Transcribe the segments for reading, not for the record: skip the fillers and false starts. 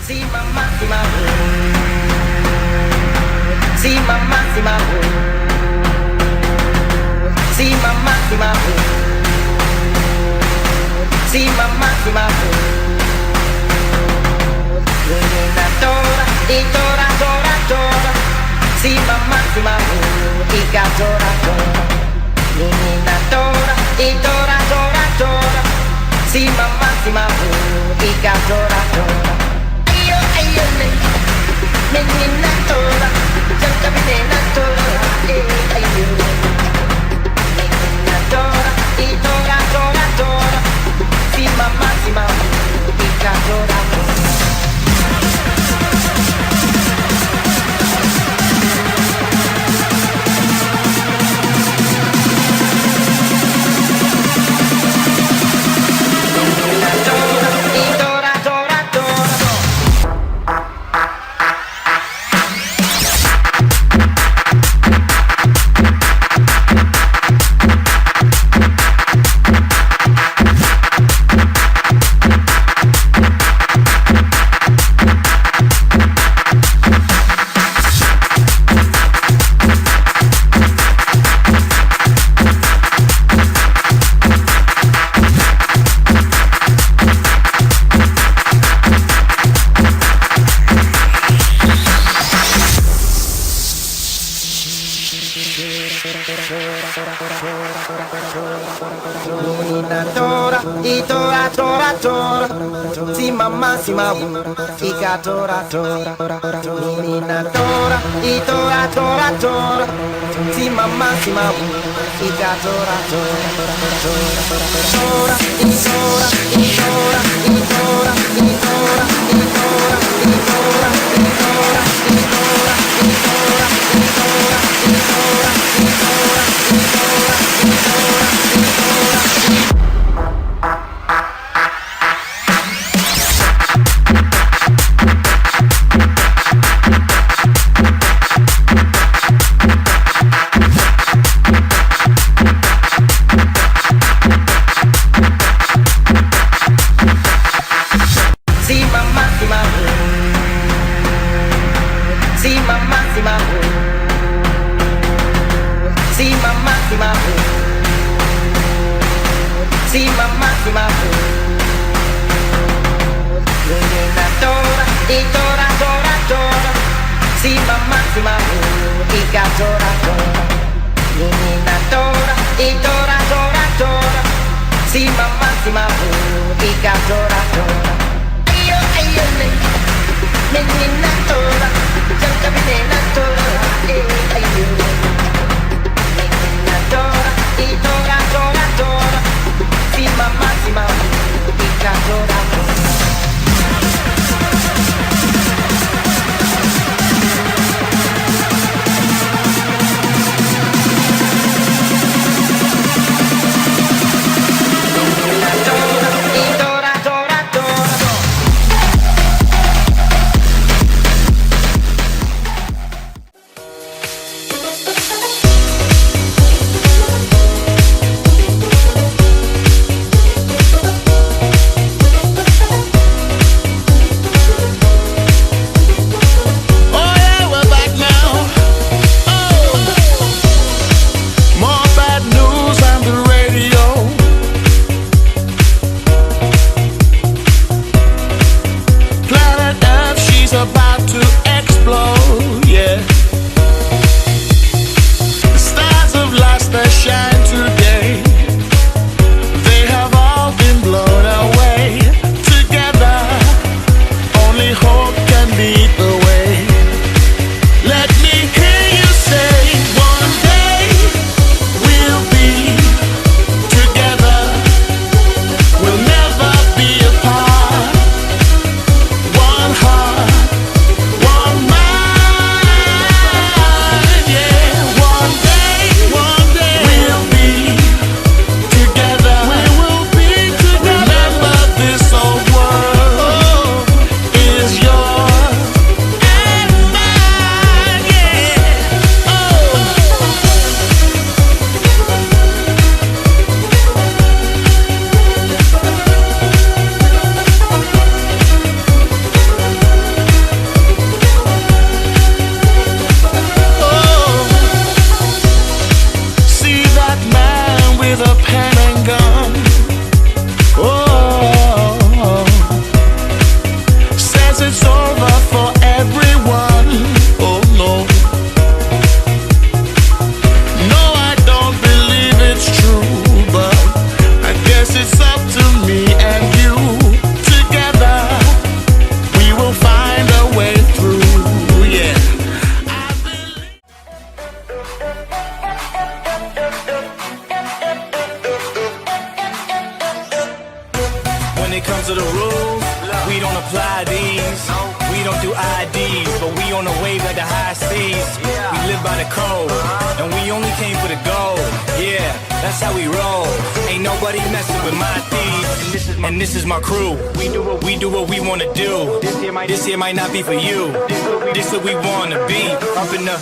See mamma, see my see mamma, see my see mamma, see my see mamma, see my tora, e tora, tora, tora. See mamma, see my ica tora, tora. Menina tora, e tora, tora, tora. See mamma, see my ica tora, tora. Ayo, ayo, menina tora, jangan menina tora, ayo. Menina tora, e tora, tora, tora. See mamma, see my ica tora, tora. Ica tora tora, menina tora, e tora tora tora. Si mamma, si mamma, ica tora tora, tora, e tora, e tora, e tora, e tora, e tora, e tora, e tora, e tora, e tora, e tora, e tora, e tora, e tora, e tora, e tora. means we don't do IDs, but we on the wave at the high seas. We live by the code, and we only came for the gold. Yeah, that's how we roll. Ain't nobody messing with my thieves. And this is my crew. We do what we wanna do. This here might not be for you. This what we wanna be. Up in the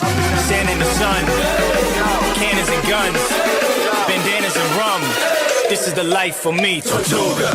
sand and the sun. Cannons and guns. Bandanas and rum. This is the life for me, Tortuga.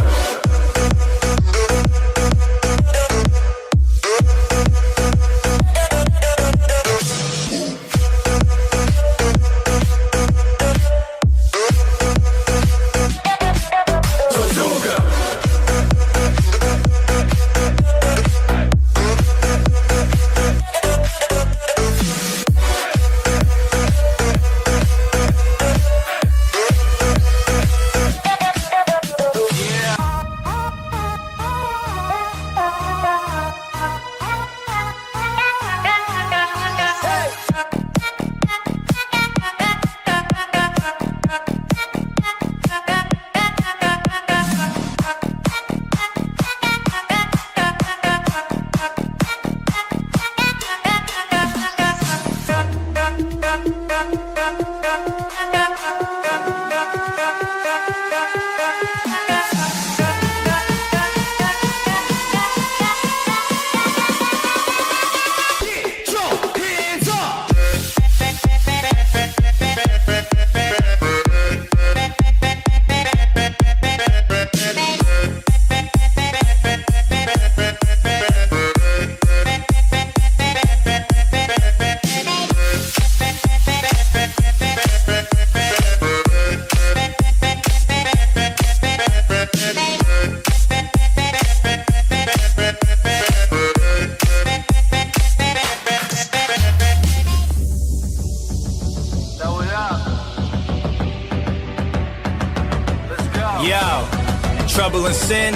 Trouble and sin,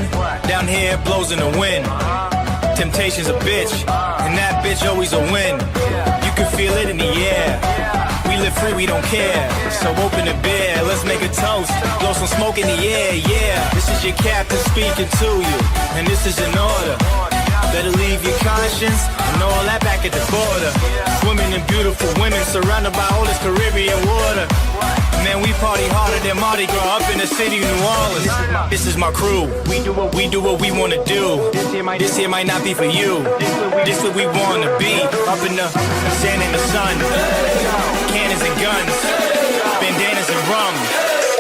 down here it blows in the wind. Temptation's a bitch, and that bitch always a win. You can feel it in the air. We live free, we don't care. So open the beer, let's make a toast. Blow some smoke in the air, yeah. This is your captain speaking to you, and this is an order. Better leave your conscience and all that back at the border. Swimming in beautiful women, surrounded by all this Caribbean water. Man, we party harder than Mardi Gras up in the city of New Orleans. This is my crew. We do what we wanna do. This here might not be for you. This what we wanna be. Up in the sand and the sun. Cannons and guns. Bandanas and rum.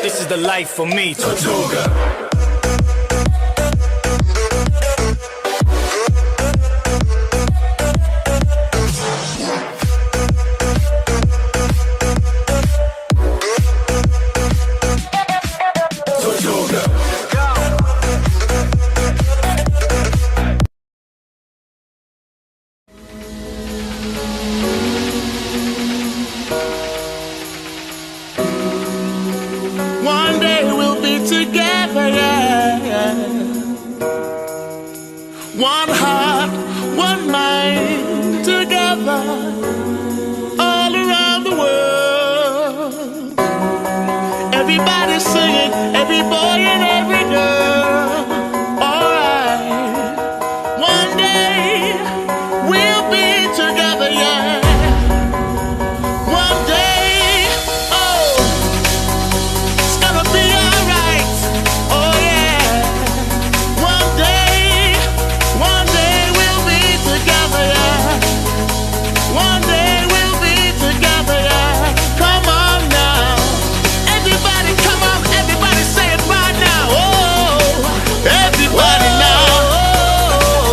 This is the life for me, Tortuga. One day we'll be together, yeah. One heart, one mind, together, all around the world. Everybody singing, every boy and every girl. Alright, one day we'll be together, yeah. One day, oh, it's gonna be alright. Oh yeah. One day we'll be together, yeah. One day we'll be together, yeah. Come on now, everybody, come on, everybody say it right now. Oh, everybody now,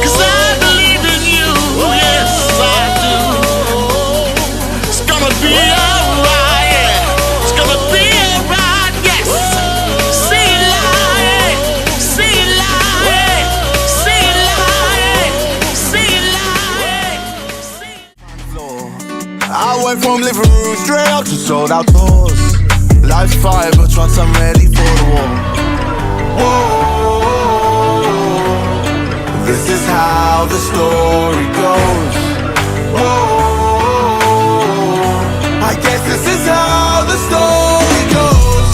'cause I believe in you. Yes, I do. It's gonna be alright, yeah. It's gonna be alright, yes. See light, see light, see light, see light, see. I went from living room straight up to sold out tours. Life's fire, but once I'm ready for the war. Whoa, this is how the story goes. Whoa, I guess this is how the story goes.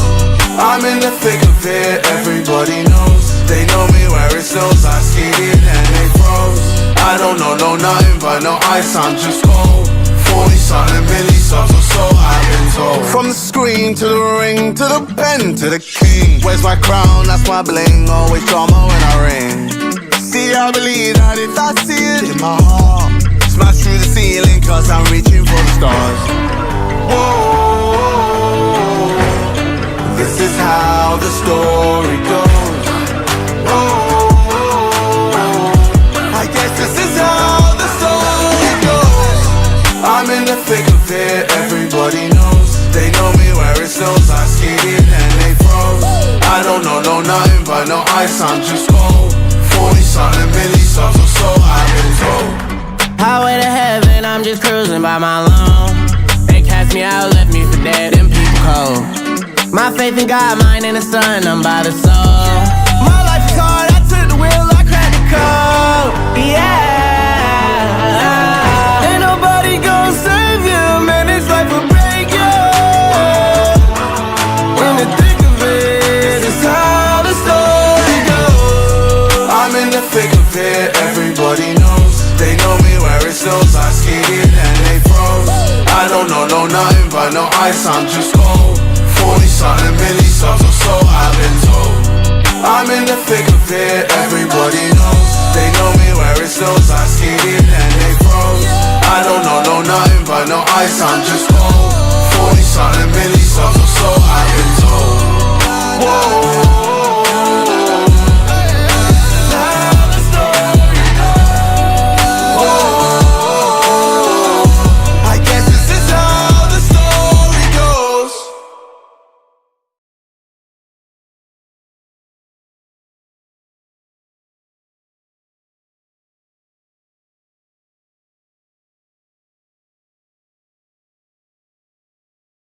I'm in the thick of it, everybody knows. They know me where it snows, I skated and they froze. I don't know nothing but no ice, I'm just cold. 40 something milli subs or so I've been told. From the screen to the ring, to the pen, to the king. Where's my crown, that's my bling. Always drama when I ring. See, I believe that if I see it in my heart, smash through the ceiling cause I'm reaching for the stars. Whoa, this is how the story goes. I guess this is how the story goes. I'm in the thick of it, everybody knows. They know me where it snows, I skated and they froze. I don't know nothing but no ice, I'm just cold. 40 something milli subs or so I've been told. Highway to heaven, I'm just cruising by my lone. They cast me out, left me for dead, them people cold. My faith in God, mine in the sun, I'm by the soul. My life is hard, I took the wheel, I cracked the code. Yeah. Ain't nobody gon' save you, man, this life will break you. In the thick of it, it's how the story goes. I'm in the thick of it, everybody knows. They know me where it snows, I skated and they froze. I don't know nothing but no ice, I'm just cold. 40 something milli subs or so I've been told. I'm in the thick of it, everybody knows. They know me where it snows, I skated and they froze. I don't know nothing but no ice, I'm just cold. 40 something milli